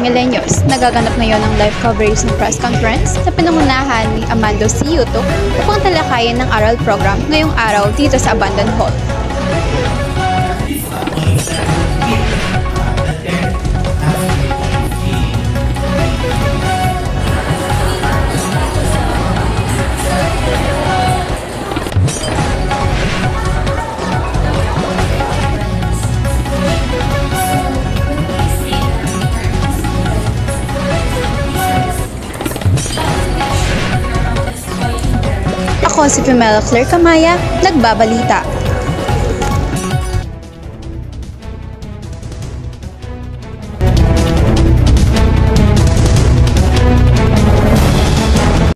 Milenyos, nagaganap ngayon ang live coverage ng press conference sa pinangunahan ni Amando C. Yutok upang talakayin ng ARAL program ngayong araw dito sa Abandon Hall. Ako si Pamela Claire Camaya, nagbabalita.